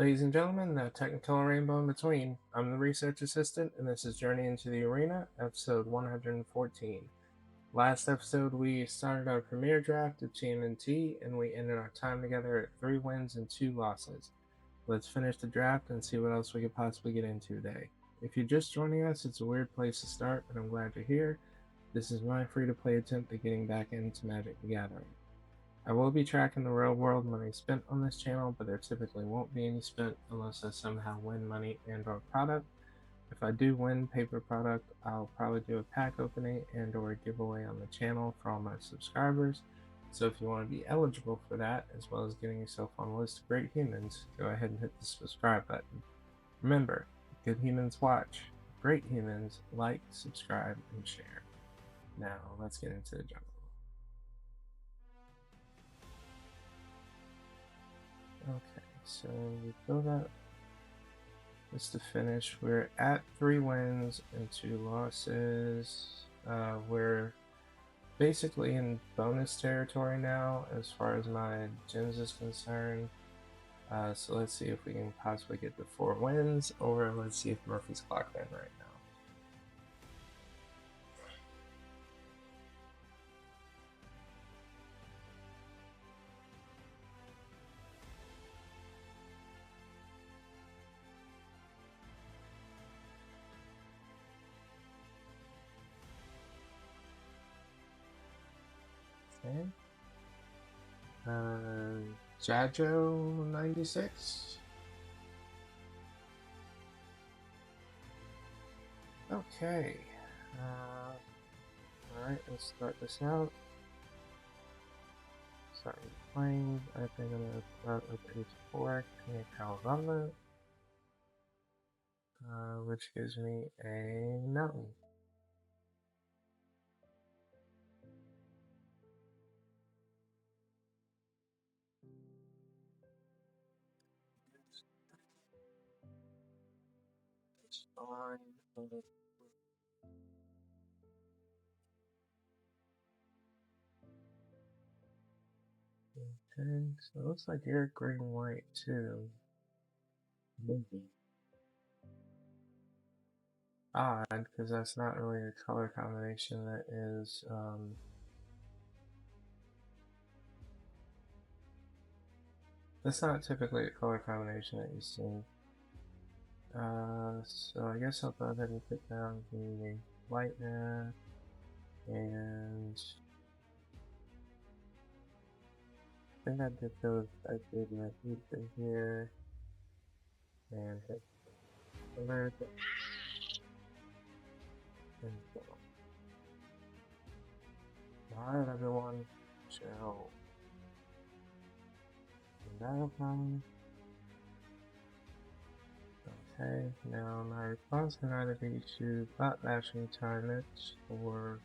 Ladies and gentlemen, the technical rainbow in between. I'm the research assistant, and this is Journey into the Arena, episode 114. Last episode, we started our premiere draft of TMNT, and we ended our time together at 3 wins and 2 losses. Let's finish the draft and see what else we could possibly get into today. If you're just joining us, it's a weird place to start, but I'm glad you're here. This is my free-to-play attempt at getting back into Magic the Gathering. I will be tracking the real world money spent on this channel, but there typically won't be any spent unless I somehow win money and or product. If I do win paper product, I'll probably do a pack opening and or a giveaway on the channel for all my subscribers. So if you want to be eligible for that, as well as getting yourself on a list of great humans, go ahead and hit the subscribe button. Remember, good humans watch, great humans like, subscribe, and share. Now let's get into the jungle. Okay, so we filled out just to finish. We're at 3 wins and 2 losses. We're basically in bonus territory now as far as my gyms is concerned. So let's see if we can possibly get to 4 wins, or let's see if Murphy's clocked in right now. Okay. Jajo 96. Okay. Alright, let's start this out. Starting playing. I think I'm gonna start with 84 Calvama, which gives me a mountain. It's fine. Okay, so it looks like you're green white too. Maybe. Odd, because that's not really a color combination that is, that's not typically a color combination that you see. So I guess I'll go ahead and put down the white there, and I think I did those, I did my ether here, and hit alert, and go. Alright everyone, so, battleground. Okay, now my response can either be to butt bashing targets or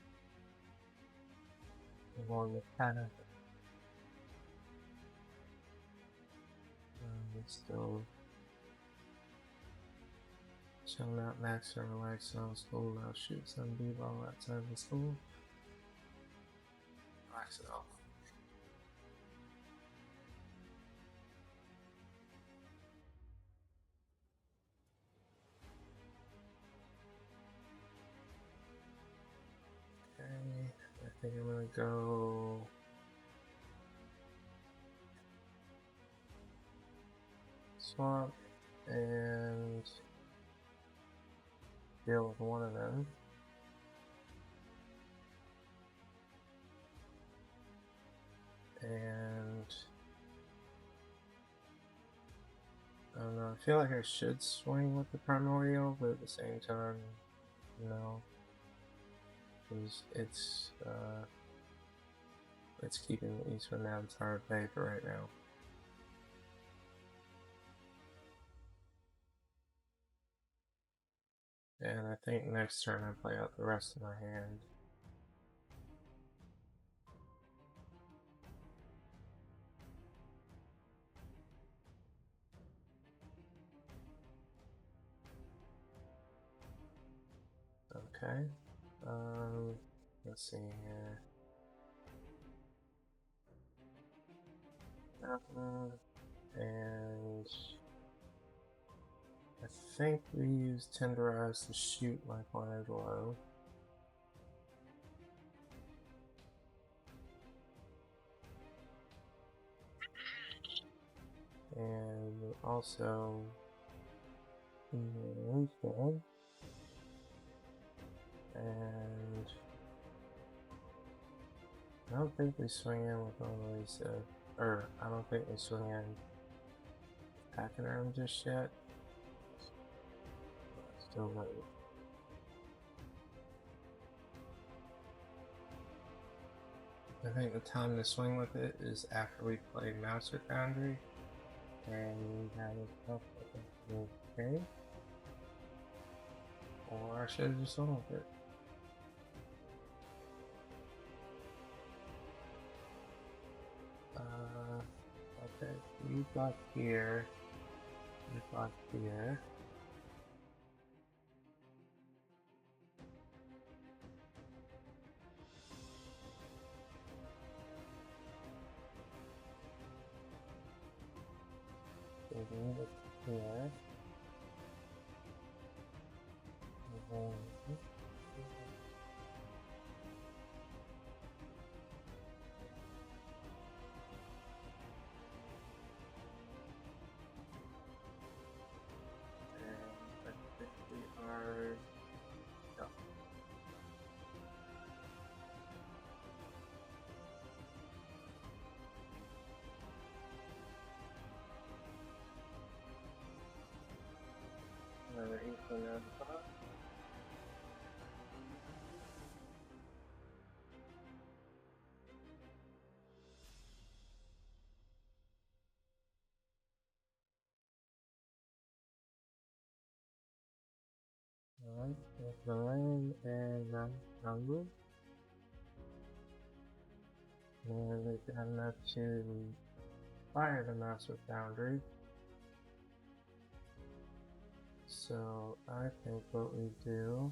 along with panic. Still chilling out, max and relax on school. I'll shoot some b-ball outside of the school. Relax it off. Okay, I think I'm gonna go swamp and deal with one of them. And I don't know, I feel like I should swing with the primordial, but at the same time, no. Because it's keeping the Eastern Avatar at bay for right now. And I think next turn I play out the rest of my hand. Okay. Let's see here. And I think we use tenderize to shoot Michelangelo. And also quicksand. And I don't think we swing in with Lisa, or I don't think we swing in attacking him just yet. Still not. I think the time to swing with it is after we play Master Foundry, and that is okay. Or I should have just swung with it. Okay, you got here. You got here. Moving it here. And then I think we are done. Another inkling at the top. Alright, there's the lane and number. And they've got enough to fire the Master Foundry. So I think what we do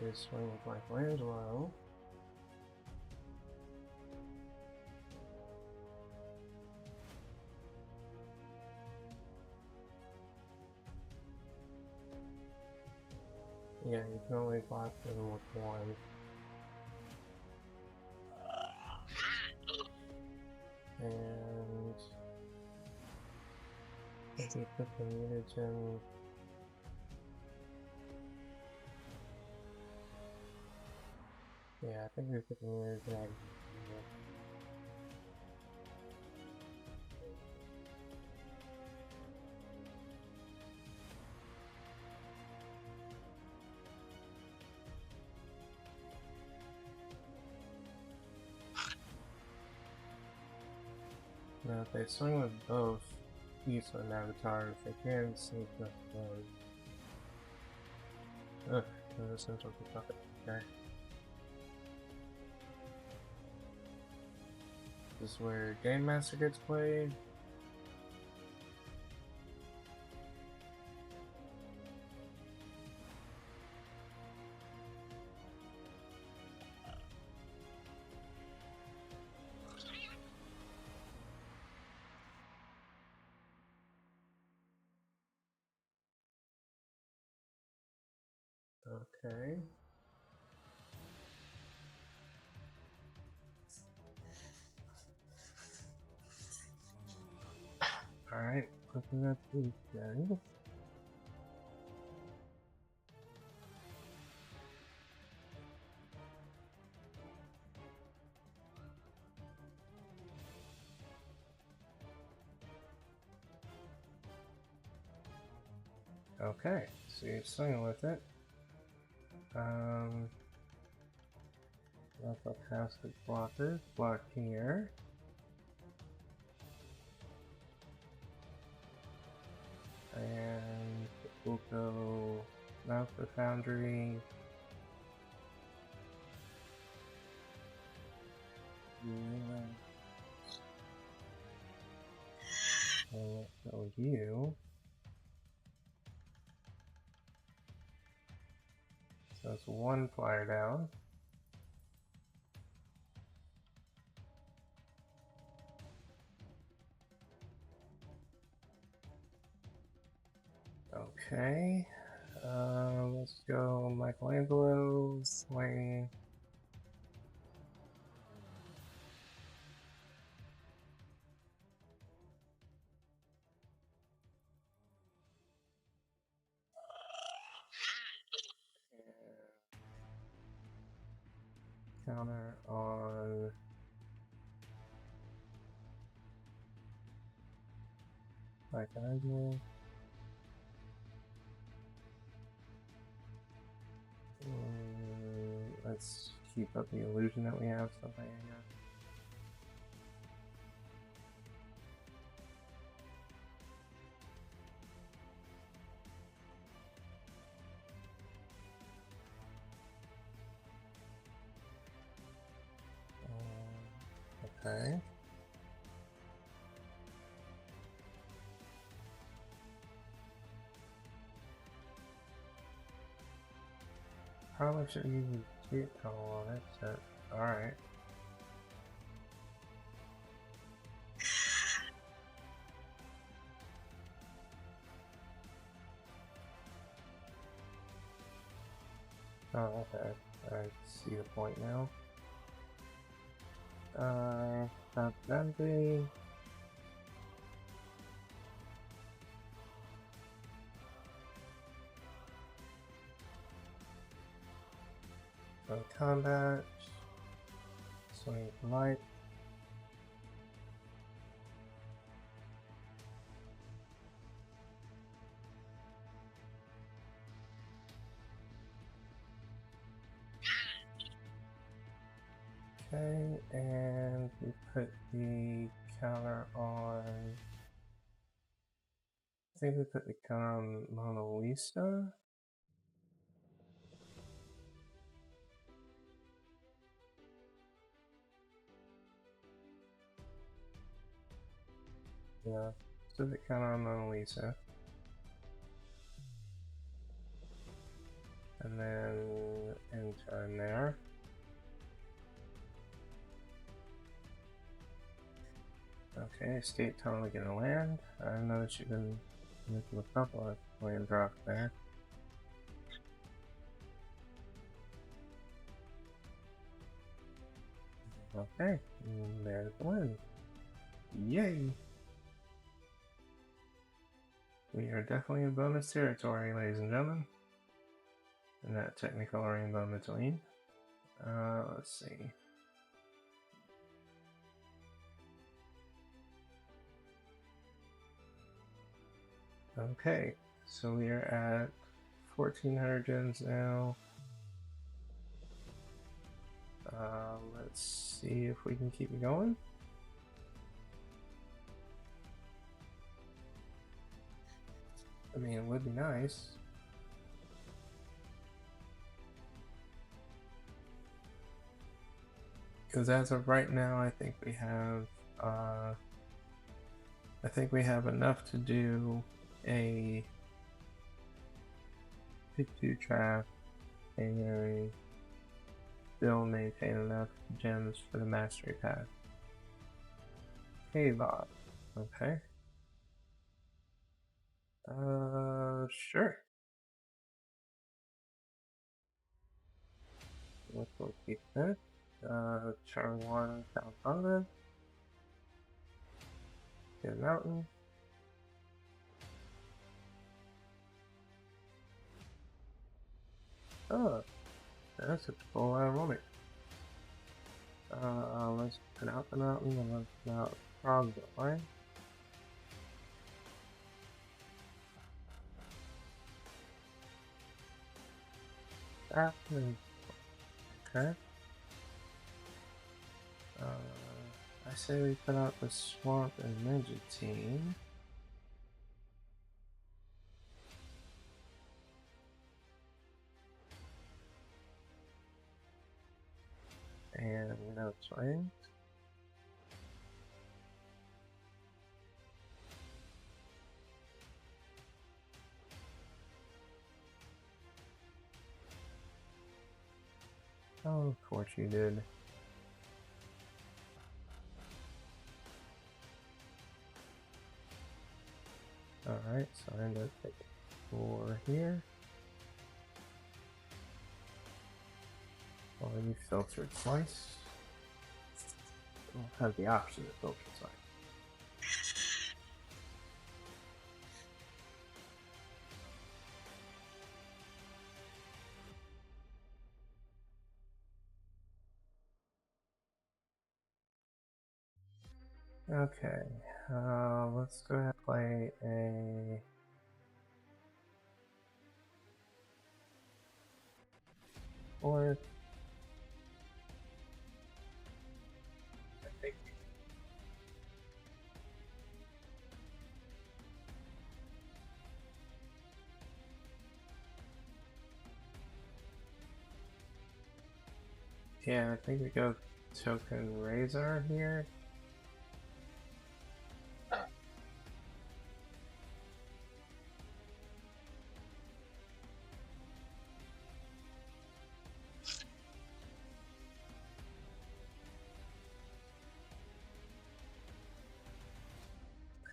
is swing with Michelangelo. Yeah, you can only block them with one. And if we put the mutagen, yeah, I think we put the mutagen. Now, if they swing with both Eastland avatars, they can sneak up forward. Ugh, no essential to fuck it. Okay. This is where Game Master gets played. Okay. Alright, looking at these guys. Okay, so you're swinging with it. That's a passive blocker. Block here. And we'll go Master Foundry. And let's go you. So it's one flyer down. Okay. Let's go Michelangelo, swing. Counter on Michelangelo. Let's keep up the illusion that we have something, I guess. Okay. Probably should use a tweet tool on it, but alright. Oh, okay. I see the point now. Not Dundee. From combat. Swing light. Okay, and we put the counter on. I think we put the counter on Mona Lisa. Yeah, so the counter on Mona Lisa. And then enter in there. Okay, escape totally gonna land. I noticed you've been making a couple of land drops there. Okay, there's the win. Yay! We are definitely in bonus territory, ladies and gentlemen. And that technical rainbow in between. Let's see. Okay, so we are at 1400 gens now. Let's see if we can keep it going. I mean, it would be nice. Because as of right now, I think we have enough to do a pick-two trap and still maintain enough gems for the mastery path. Hey, Bob. Okay. Sure. We'll keep that. Turn 1, South Hunger. Get a mountain. Oh, that's a full ironic. Let's put out the mountain and let's put out frog line. Okay. I say we put out the swamp and ninja team. And no swings. Oh, of course you did. Alright, so I ended up taking for here. Well, you filtered twice. We'll have the option to filter twice. Okay, let's go ahead and play a... Or... I think... Yeah, I think we go token Razor here.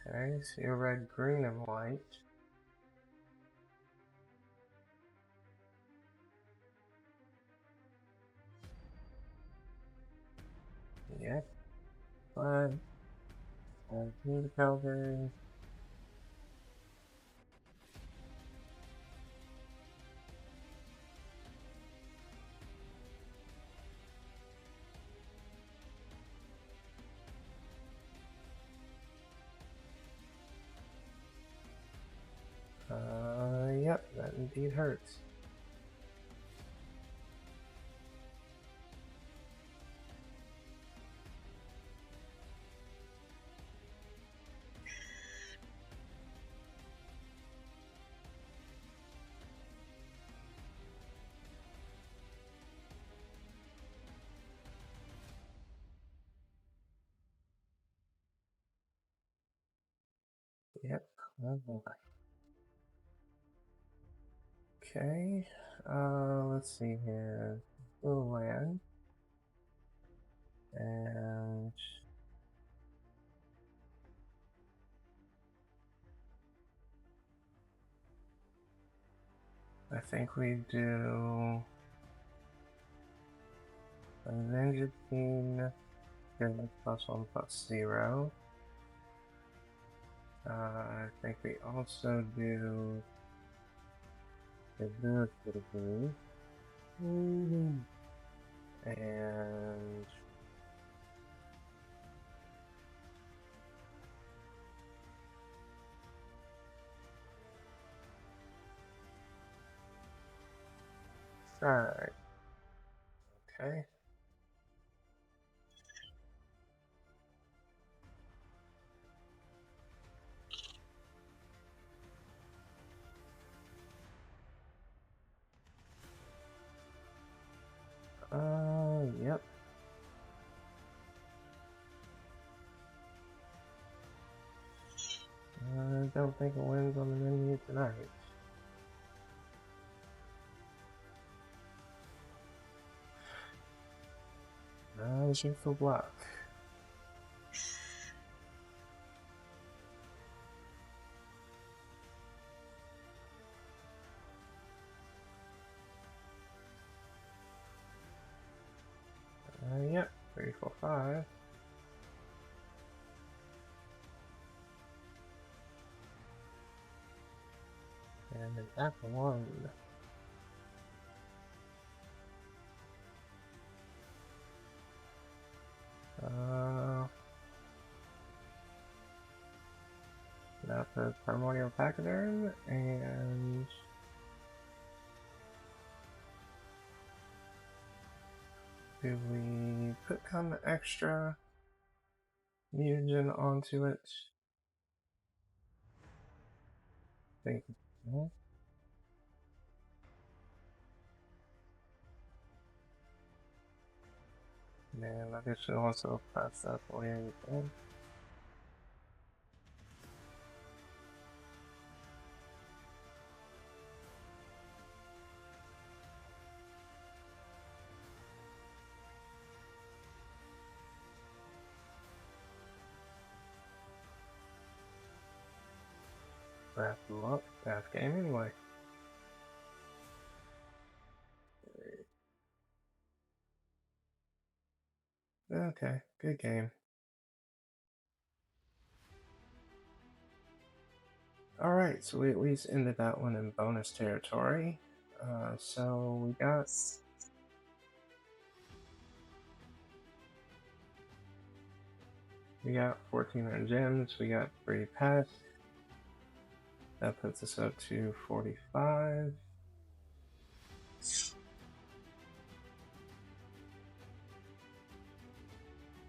Okay, so you're red, green, and white. Yep. But need the Calvary. Yep, that indeed hurts. Yep. Okay. Let's see here. Little land. And I think we do a Ninja Teen +1/+0. I think we also do the blue. And alright. Okay. Yep. I don't think it wins on the menu tonight. Shoot for block. Yep, 3, 4, 5. And an apple 1. Now the primordial pachyderm, and do we put down the extra mutagen onto it? I think no. Man, I guess we also pass that way again. wrap them up. Fast game anyway. Okay, good game. Alright, so we at least ended that one in bonus territory. So we got 1,400 gems, we got 3 pets. That puts us up to 45.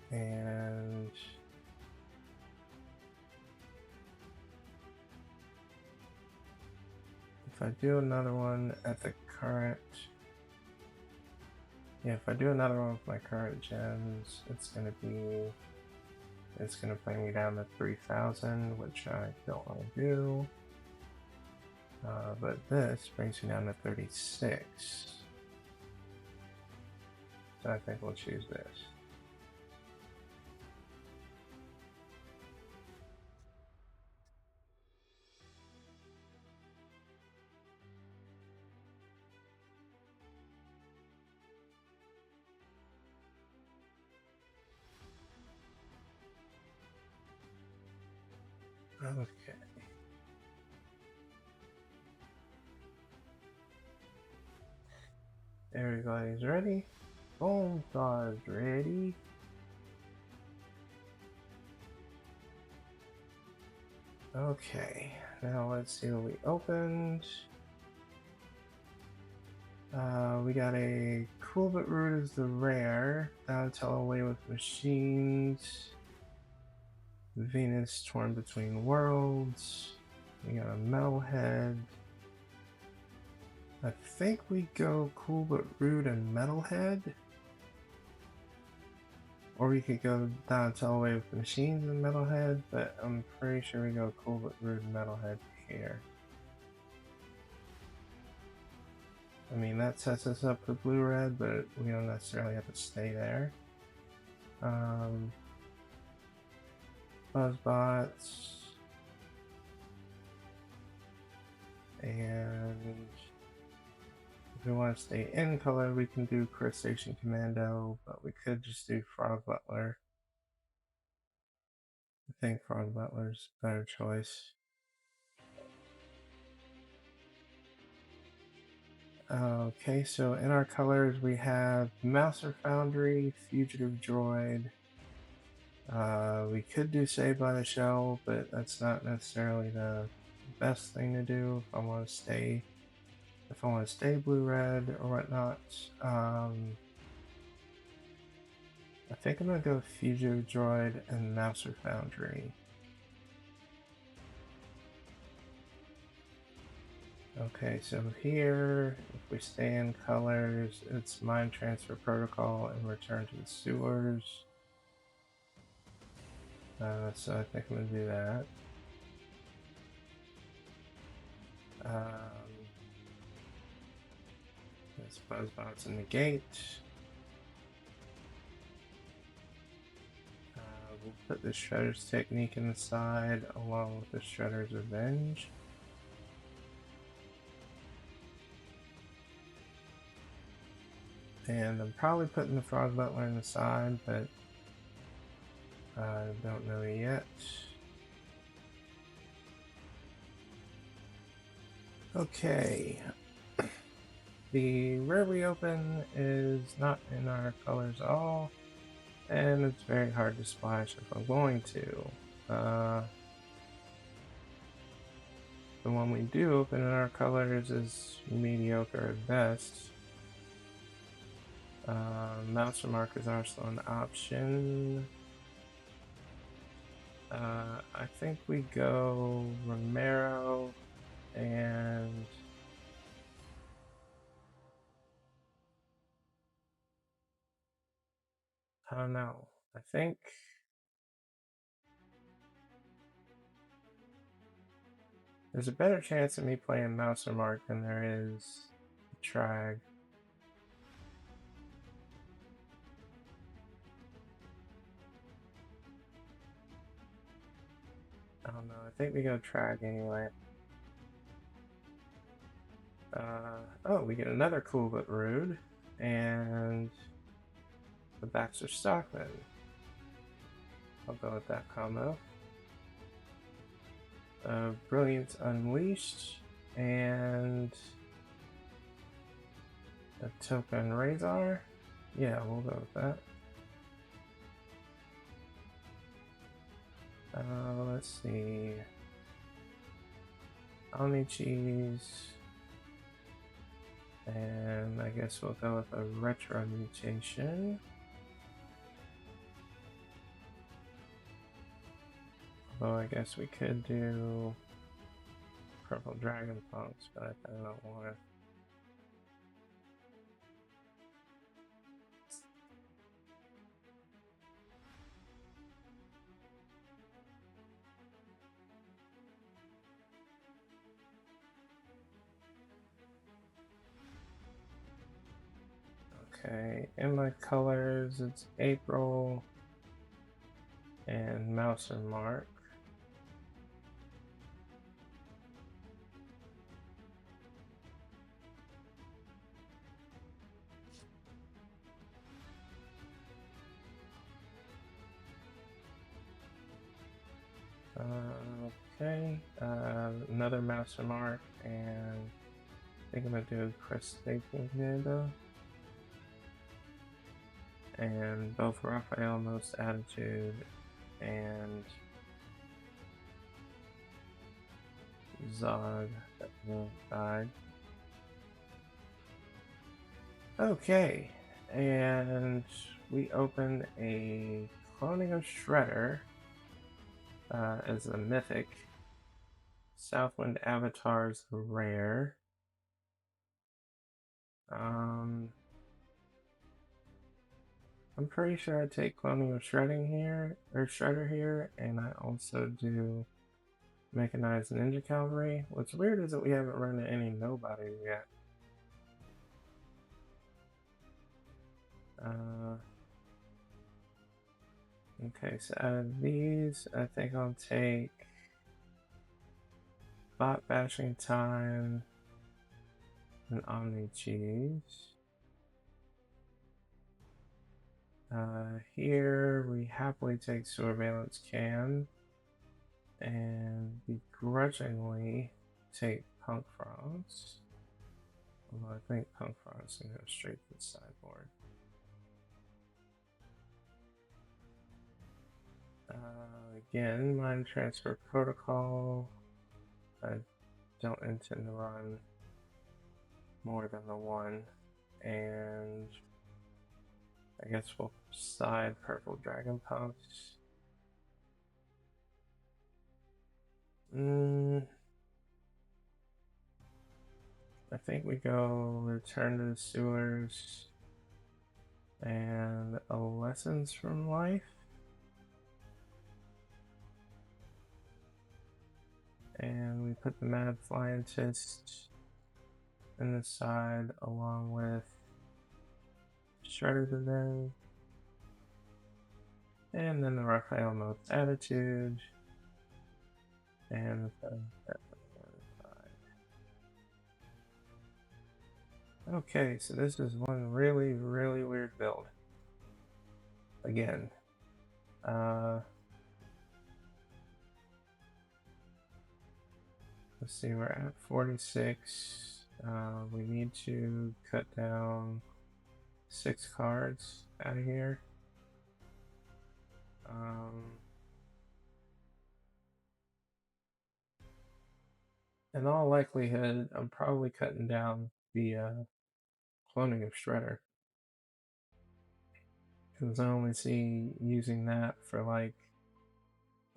And if I do another one at the current, if I do another one with my current gems, it's gonna bring me down to 3,000, which I don't want to do. But this brings me down to 36. So I think we'll choose this. Okay. Everybody's ready? Bone Saw's ready. Okay, now let's see what we opened. We got a Cool But Rude is the rare. Tell Away with Machines. Venus Torn Between Worlds. We got a Metalhead. I think we go Cool But Rude and Metalhead. Or we could go Tell Away with Machines and Metalhead, but I'm pretty sure we go Cool But Rude and Metalhead here. I mean, that sets us up for blue-red, but we don't necessarily have to stay there. Buzzbots. And if we want to stay in color, we can do Crustacean Commando, but we could just do Frog Butler. I think Frog Butler's a better choice. Okay, so in our colors we have Mouser Foundry, Fugitive Droid. We could do Saved by the Shell, but that's not necessarily the best thing to do if I want to stay blue-red or whatnot. I think I'm gonna go Fugitive Droid and Mouser Foundry. Okay, so here, if we stay in colors, it's Mind Transfer Protocol and Return to the Sewers. So I think I'm gonna do that. There's Buzzbots in the gate. We'll put the Shredder's Technique in the side along with the Shredder's Revenge. And I'm probably putting the Frog Butler in the side, but I don't know yet. Okay. The rare we open is not in our colors at all, and it's very hard to splash if I'm going to. The one we do open in our colors is mediocre at best. Mouser markers are still an option. I think we go Romero and I don't know. I think there's a better chance of me playing Mouser Mark than there is Trag. I don't know. I think we go Trag anyway. Oh, we get another cool but rude, and the Baxter Stockman. I'll go with that combo. Brilliance Unleashed, and a Token Razor. Yeah, we'll go with that. Let's see. Omni Cheese. And I guess we'll go with a Retro Mutation. Although I guess we could do Purple Dragon Punks, but I don't want to. Okay, in my colors, it's April and Mouse and Mark. Okay, another Mouse and Mark, and I think I'm gonna do Crustacean Panda. And both Raphael, Most Attitude, and Zog that died. Okay, and we open a Cloning of Shredder as a mythic. Southwind Avatars rare. I'm pretty sure I take Cloning of Shredding here, or Shredder here, and I also do Mechanized Ninja Cavalry. What's weird is that we haven't run into any nobodies yet. Okay, so out of these, I think I'll take Bot Bashing Time and Omni Cheese. Here we happily take Surveillance Can and begrudgingly take Punk Frogs. Although I think Punk Frogs can go straight to the sideboard. Again, Mind Transfer Protocol. I don't intend to run more than the one, and I guess we'll side Purple Dragon Punks. I think we go Return to the Sewers and a Lessons from Life. And we put the Mad Scientist in the side along with Shredder today. And then the Raphael Most Attitude. And the okay, so this is one really, really weird build. Again. Let's see, we're at 46. We need to cut down 6 cards out of here. In all likelihood, I'm probably cutting down the Cloning of Shredder. Because I only see using that for like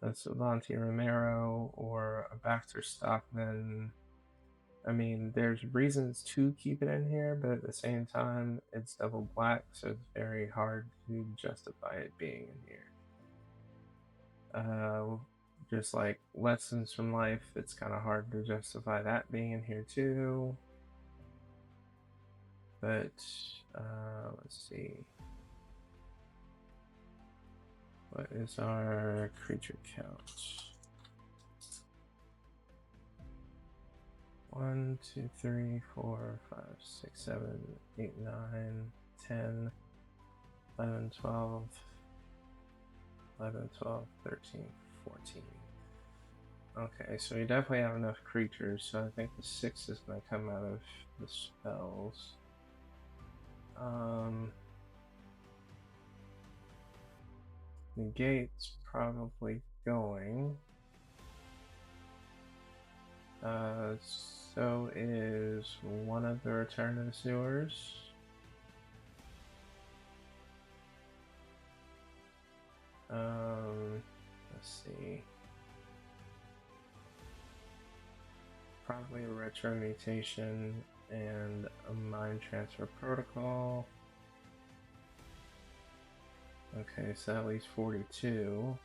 a Savante Romero or a Baxter Stockman. I mean, there's reasons to keep it in here, but at the same time, it's double black, so it's very hard to justify it being in here. Just like Lessons from Life, it's kind of hard to justify that being in here too. But, let's see. What is our creature count? 1, 2, 3, 4, 5, 6, 7, 8, 9, 10, 11, 12, 11, 12, 13, 14. Okay, so we definitely have enough creatures, so I think the 6 is going to come out of the spells. The gate's probably going. So is one of the Return to the Sewers. Let's see. Probably a retro mutation and a mind transfer protocol. Okay, so at least 42.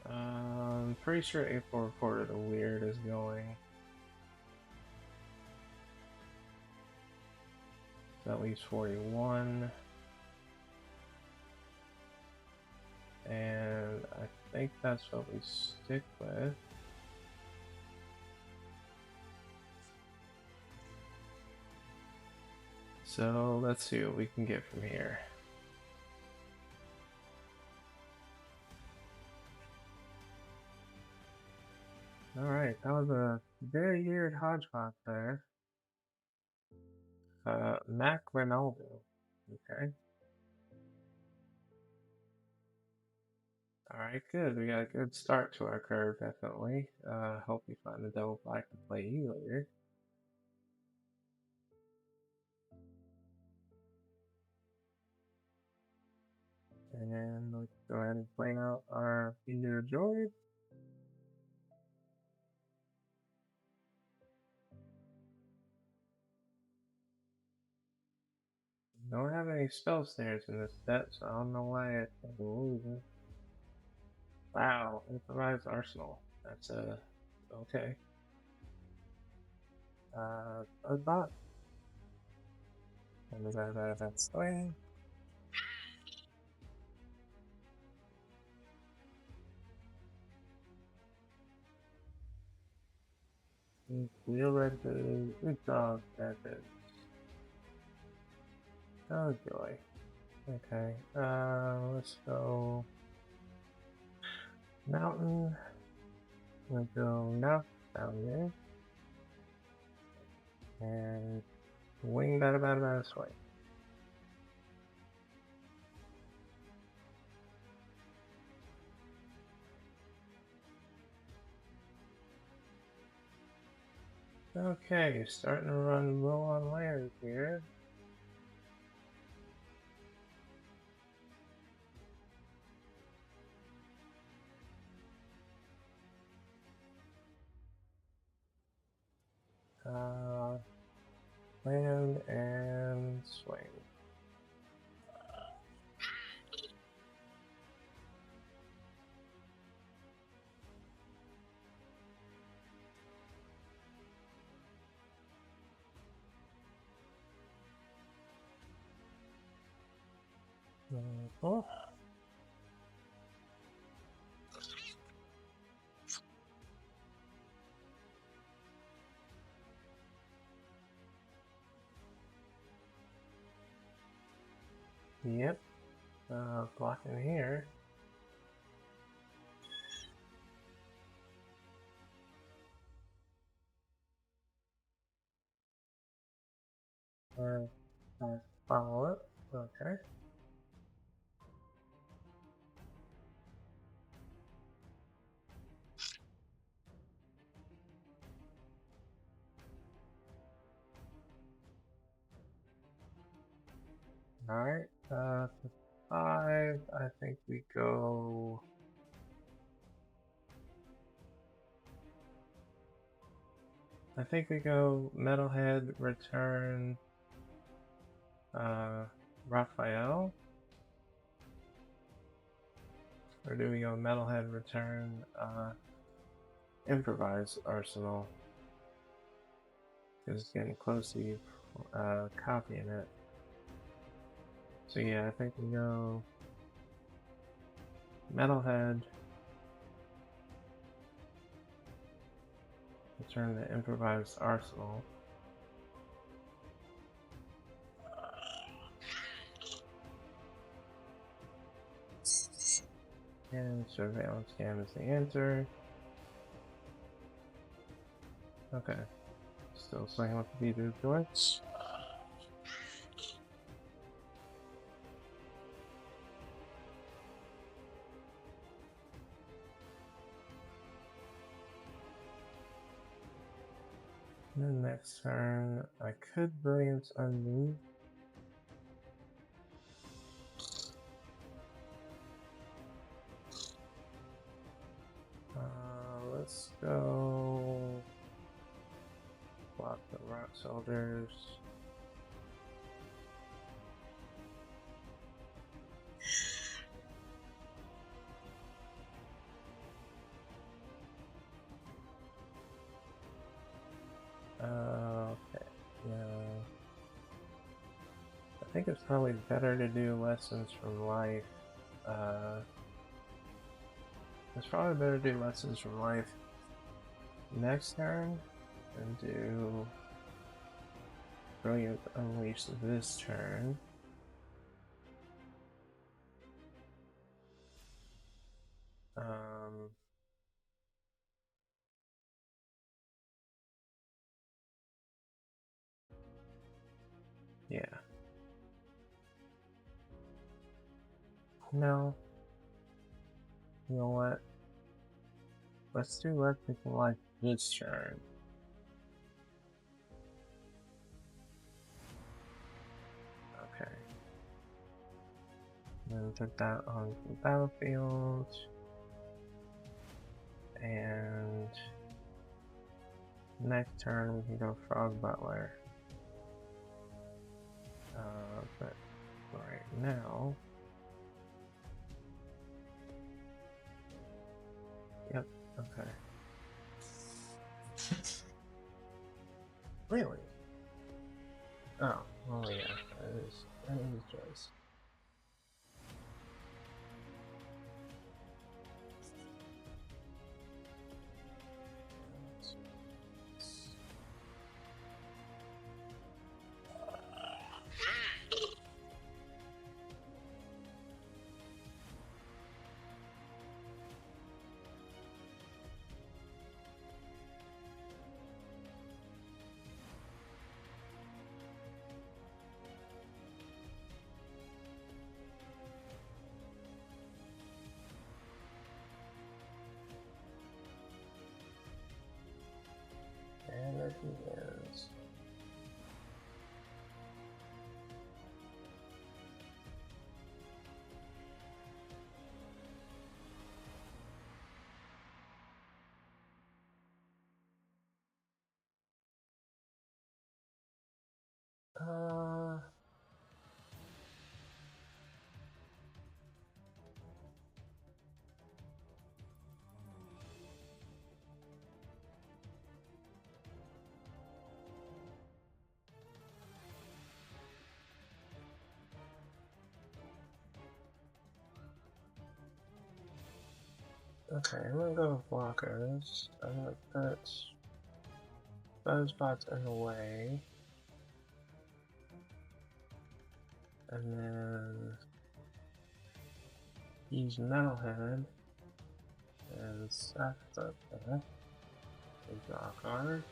I'm pretty sure April Reporter the Weird is going. So at least 41. And I think that's what we stick with. So let's see what we can get from here. Alright, that was a very weird hodgepodge there. Mac Ronaldo. Okay. Alright, good. We got a good start to our curve, definitely. Hope we find the double black to play you later. And let's go ahead and play out our Meteor Droid. Don't have any spell snares in this set, so I don't know why it's losing. Wow, improvised arsenal. That's okay. A bot. And that's going. We'll let the good dog that is. Oh joy. Okay, let's go mountain. We'll go north down here. And wing that about this way. Okay, starting to run low on land here. Land and swing. Oh. Yep, blocking here. Follow it. Okay. Alright, for 5, I think we go... Metalhead, return, Raphael? Or do we go Metalhead, return, improvise arsenal? Because it's getting close to you copying it. So yeah, I think we go Metalhead, Return to improvised arsenal. And surveillance cam is the answer. Okay. Still swinging with the beat door. Then next turn, I could Brilliance Unmove. Let's go block the rock soldiers. Okay, yeah. I think it's probably better to do lessons from life. It's probably better to do lessons from life next turn and do Brilliant Unleash this turn. Yeah. No. You know what? Let's do Let People Like this turn. Okay. Then put that on the battlefield. And next turn we can go Frog Butler. But right now. Yep, okay. Really? Oh, well yeah, that is choice. And there he is. Okay, I'm gonna go with blockers. I'm gonna put those spots in the way. And then use Metalhead and Seth up there. Draw a card.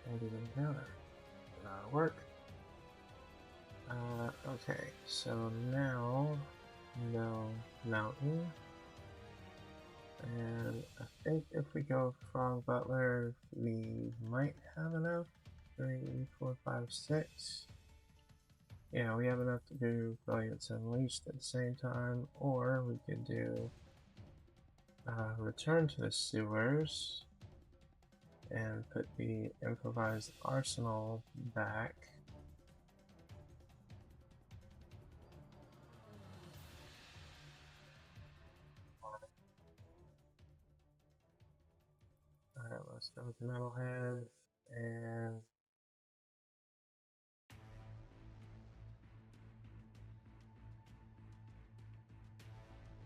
And do the encounter. That'll work. Okay, so now no mountain. And I think if we go Frog Butler, we might have enough. 3, 4, 5, 6. Yeah, we have enough to do Brilliance Unleashed at the same time, or we could do Return to the Sewers and put the improvised arsenal back. Alright, let's go with Metalhead and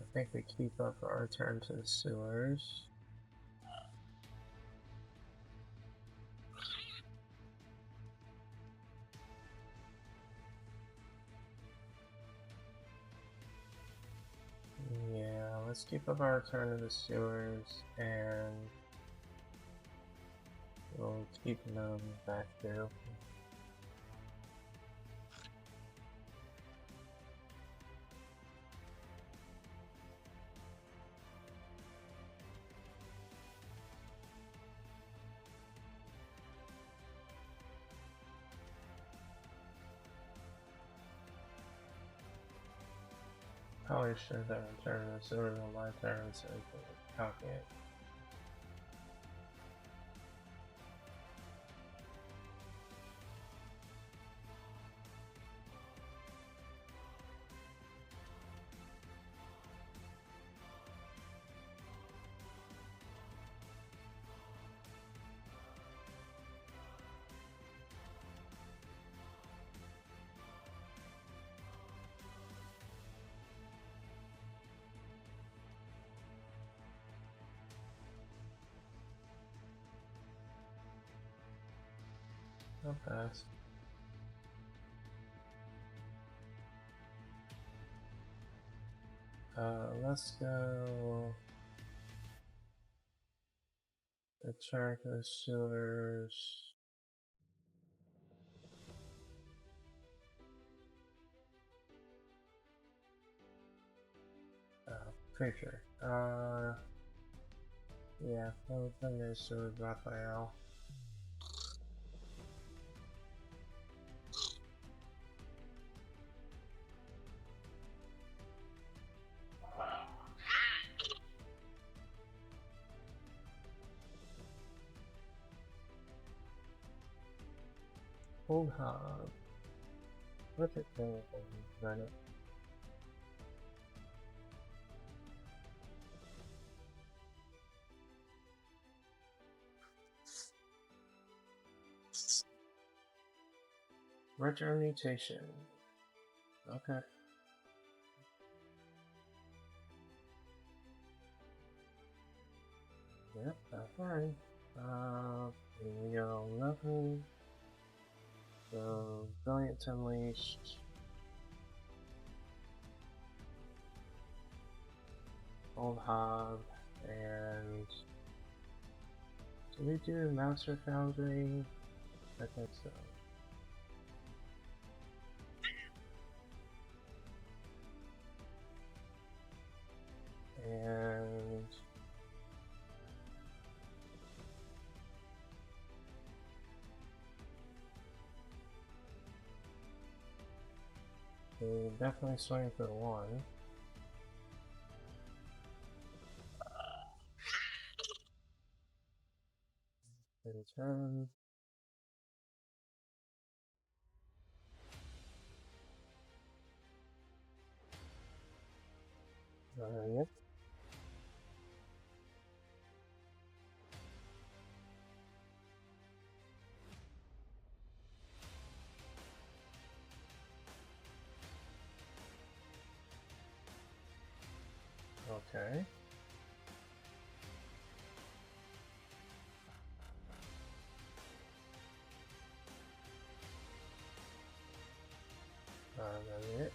I think we keep up our return to the sewers. skip up our return to the sewers, and we'll keep them back there. Probably should have returned the sewers on my turn so I can copy it. I'll pass. Let's go return to the sewers. Pretty sure. Yeah, I'll return to the sewers, Raphael. Old Hog. Look at that. Run it. Retro mutation. Okay. Yep, that's fine. Here we go. Nothing. So, Brilliance Unleashed. Old Hog. And. Did we do Master Foundry? I think so. And. We definitely swing for the one. Turn. Yep. Okay. That's it.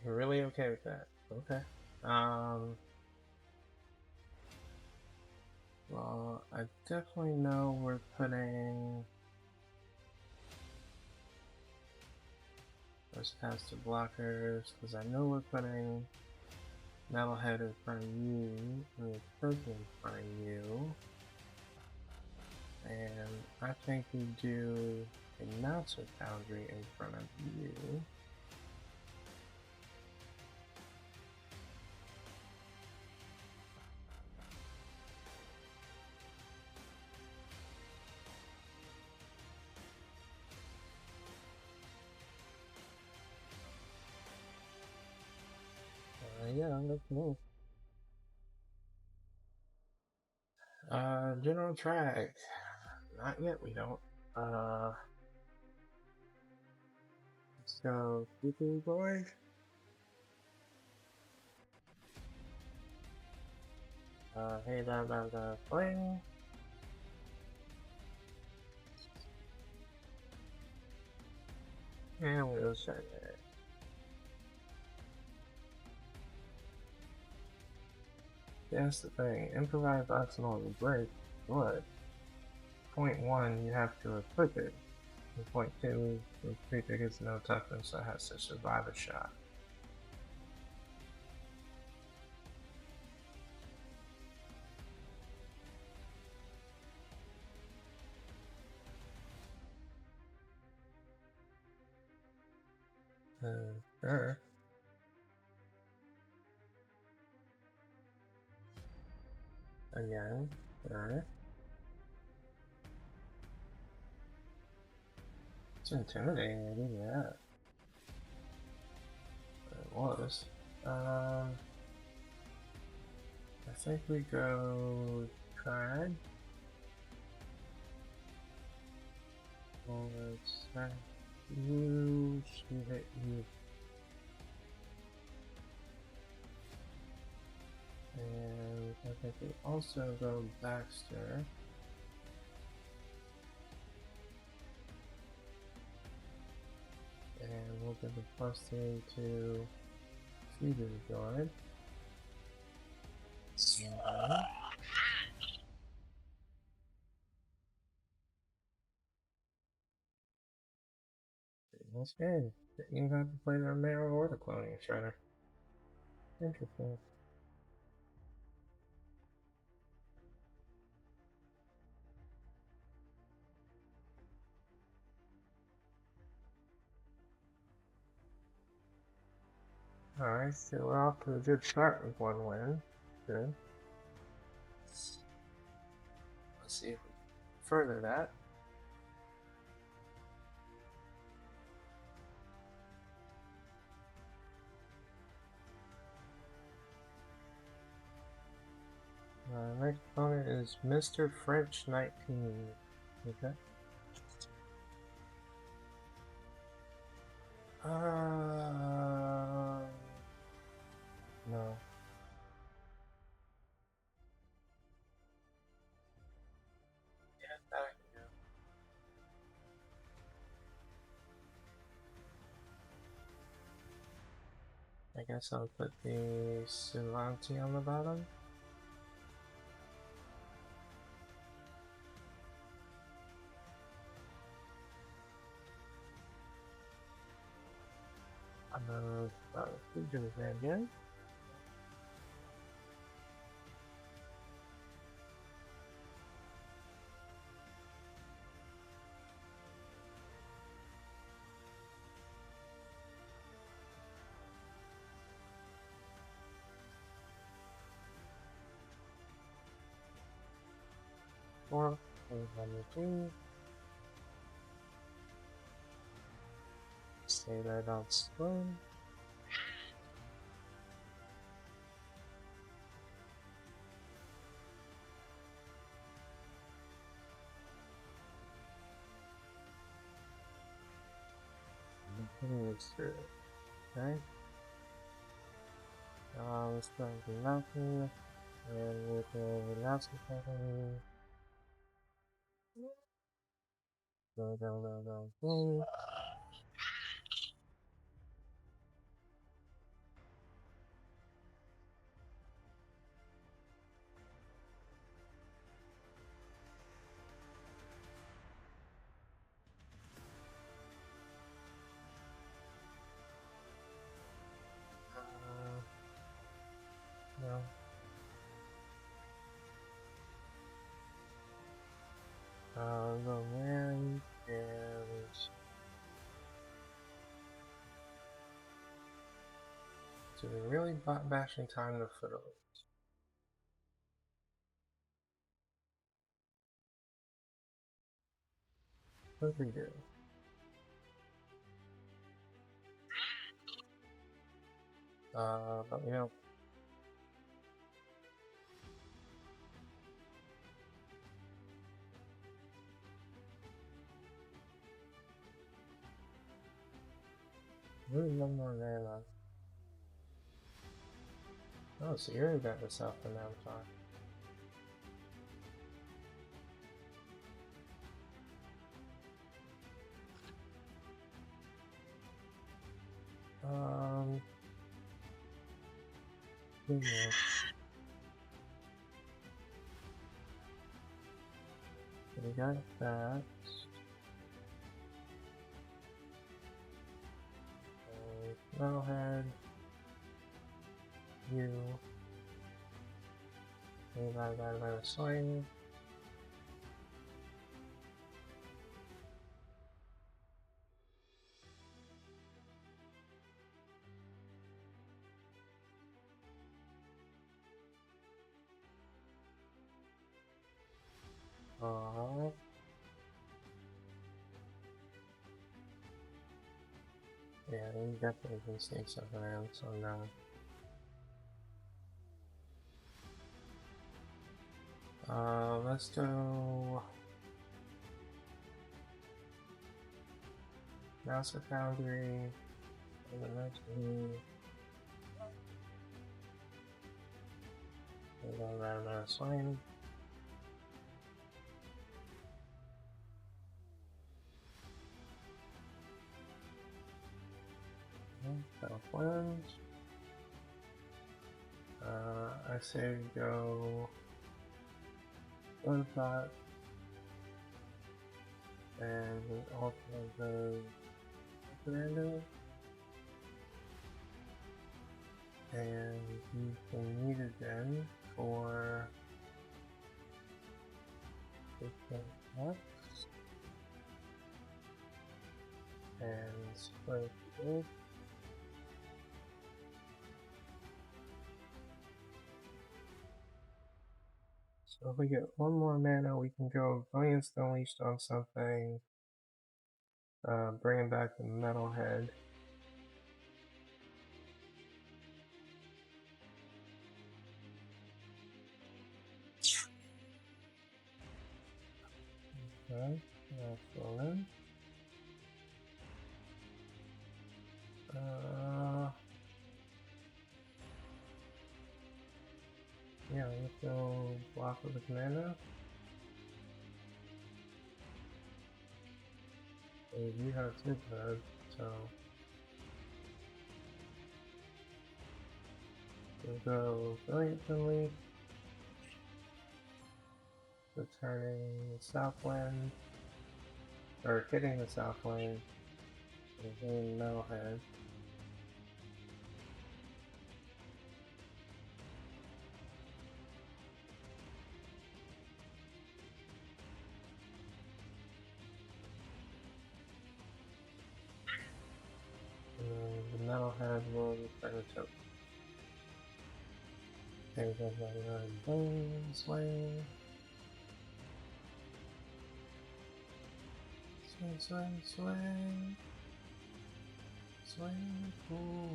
You're really okay with that? Okay. Well, I definitely know we're putting those past the blockers, because I know we're putting Metalhead in front of you, and the Person in front of you. And I think we do a Master Foundry in front of you. Yeah, let's move. General track. Not yet, we don't. Let's go, Cuckoo Boy. Hey, that fling. And we'll start there. That's the thing. Improvised arsenal will break, but point 1, you have to equip it. And point 2, the creature gets no toughness, so it has to survive a shot. Sure. Again, sure. It's intimidating, yeah. It was. I think we go Crag. Let's you should hit you. And I think we also go Baxter. And we'll give the +3 to Feeder Guard. That's good. You have to play the Marrow or the Cloning Shredder. Interesting. Alright, so we're off to a good start with 1 win. Good. Let's see if we further that. Next opponent is Mr. French 19. Okay. No. Yeah, that I can do. I guess I'll put the Silanti on the bottom. Who do that again? Or two. Say that on screen. Okay. Let's go to the mountain and we'll go to the mountain company. Go. No. No man, and so we really bashing time to fiddle. What do we do? But you know. There's one more there left. Oh, so you already got yourself an avatar. Yeah. We got that. Metalhead. You. We got a swing. Yeah, we definitely can sneak something around, so no. Let's go Master Foundry, and the next one, we'll go around swing. Southwind. I say we go Gunshot and also the Fernando. And you can need it then for X and split it. So if we get one more mana, we can go Brilliance Unleashed on something, bringing back the Metalhead. Okay, that's all in. Yeah, let's go block with the commander. You have two cards, so we'll go Brilliant Unleashed, returning the Southwind, or hitting the Southwind, and hitting Metalhead. The Metalhead will return the token. There's another boom, swing. Swing, swing, swing. Swing, cool.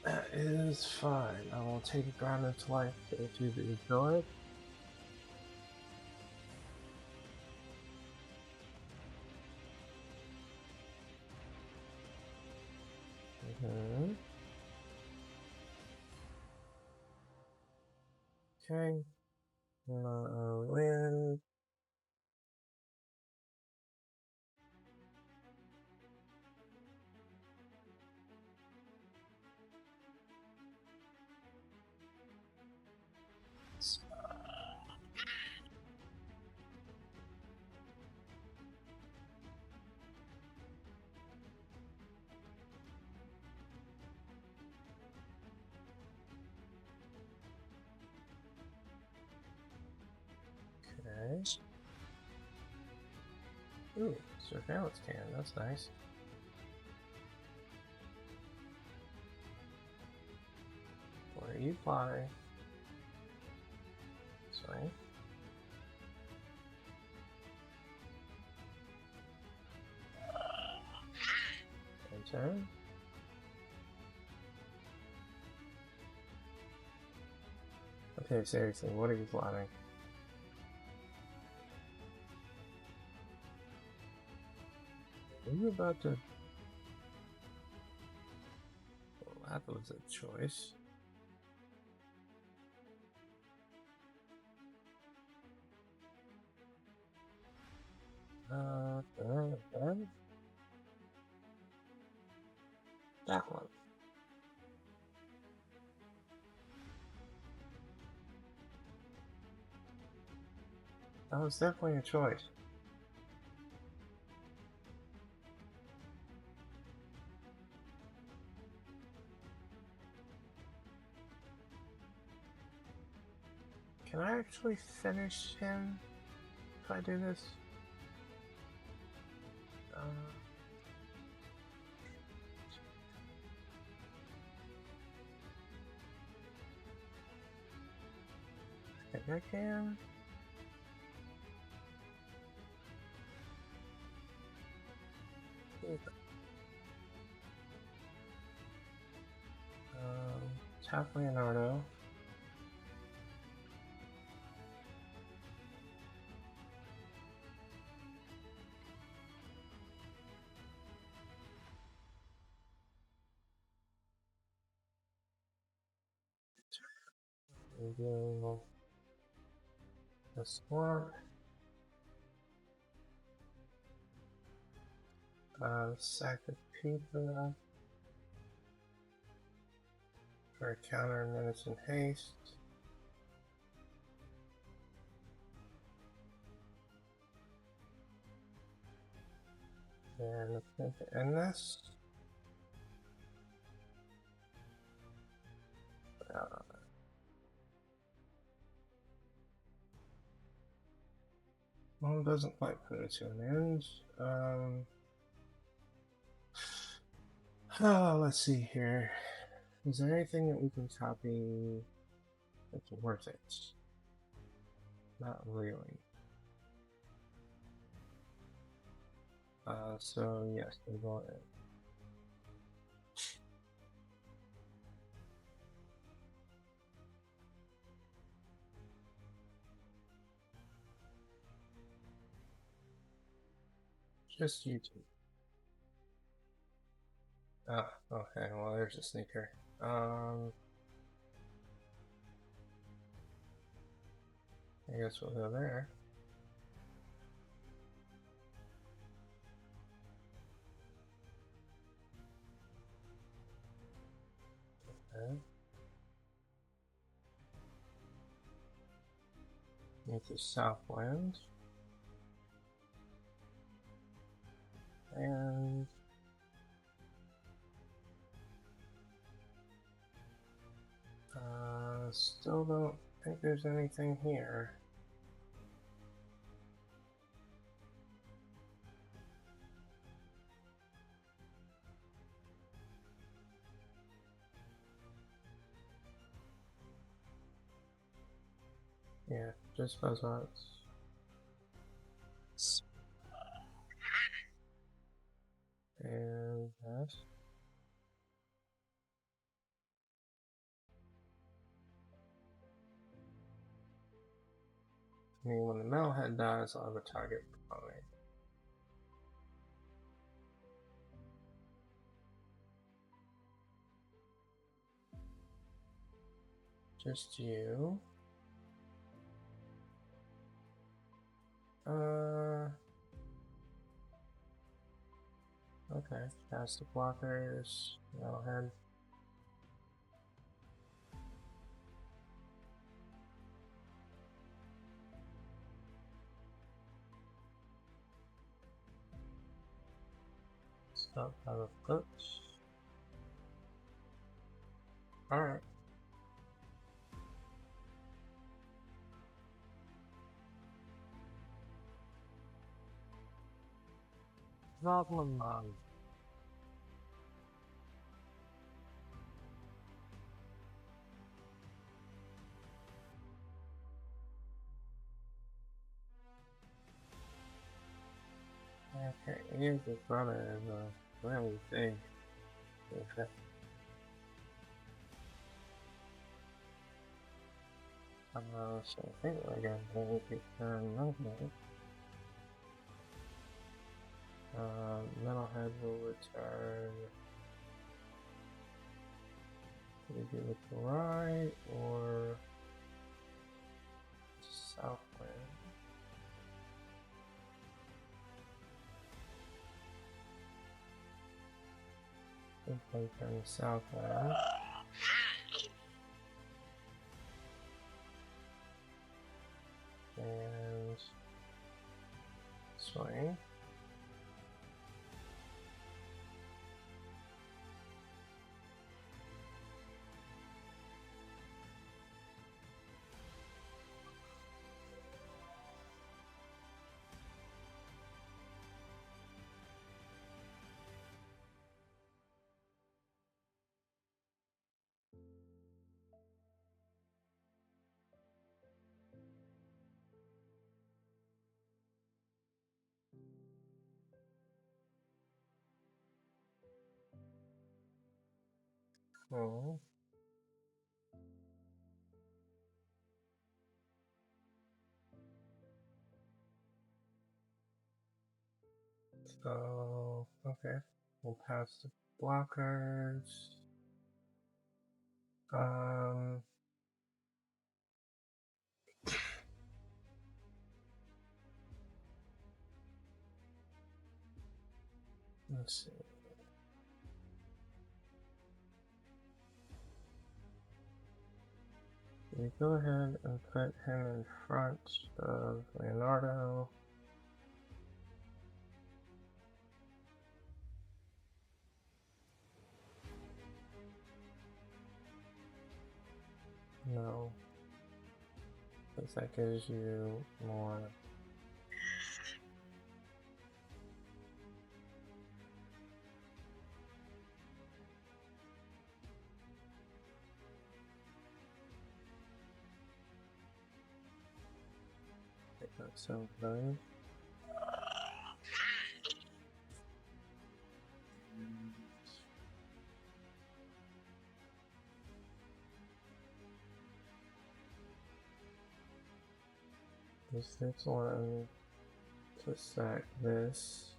That is fine. I will take a ground into life to ignore it. Okay. Wind. Okay. Ooh, surveillance can. That's nice. Where are you flying? Swing. And turn. Okay, seriously, what are you plotting? Are you about to... Well, that was a choice. That one. That was definitely a choice. Can I actually finish him if I do this? I think I can. Tap Leonardo. Do the swamp. Sack of pizza. For a counter minutes and haste. And let's make it end this. Well, it doesn't quite put it to an end. Let's see here. Is there anything that we can copy that's worth it? Not really. So yes, we'll go ahead. Just YouTube. Ah, okay, well there's a sneaker. I guess we'll go there. Okay. Into Southland. And still don't think there's anything here. Yeah, just buzzards. And that. I mean, when the metalhead dies, I'll have a target on me. Just you. Okay, cast the blockers, metalhead. Stop out of foot. Alright. Problem on. Okay, here's the brother of really big. Okay. So I think we're going to return Metalhead. Metalhead will return. Do we do it to right or Southland? and turn southward. And swing. Oh. So, okay. We'll pass the blockers. Let's see. We go ahead and put him in front of Leonardo. No. Because that gives you more. So good. This next one to sack this.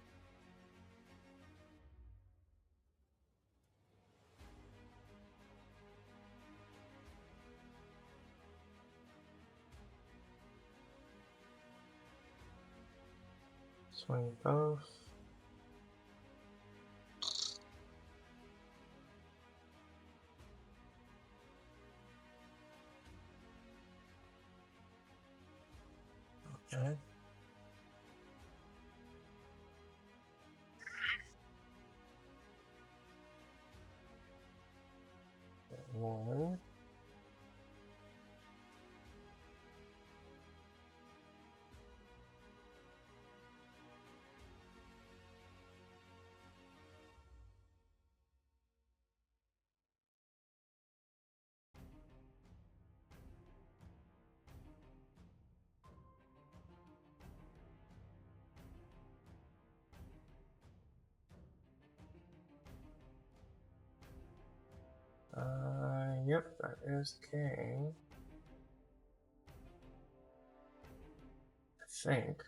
Swing both. Okay. One. Yep, that is king. I think.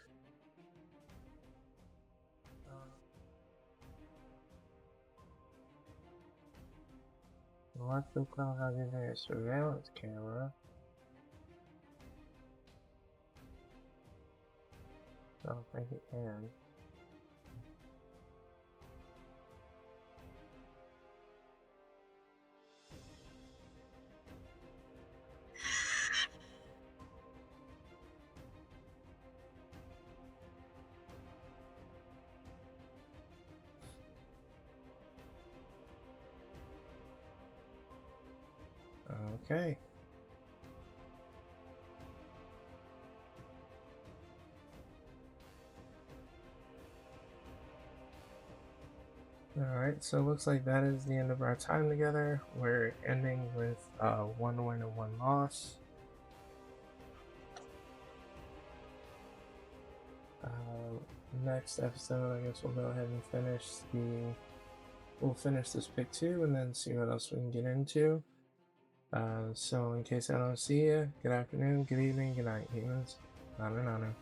Let's look how to get a surveillance camera. I don't think it can. Okay. Alright, so it looks like that is the end of our time together. We're ending with 1 win and 1 loss. Next episode, I guess we'll go ahead and we'll finish this pick 2 and then see what else we can get into. So in case I don't see you, good afternoon, good evening, good night, humans. Nana nana.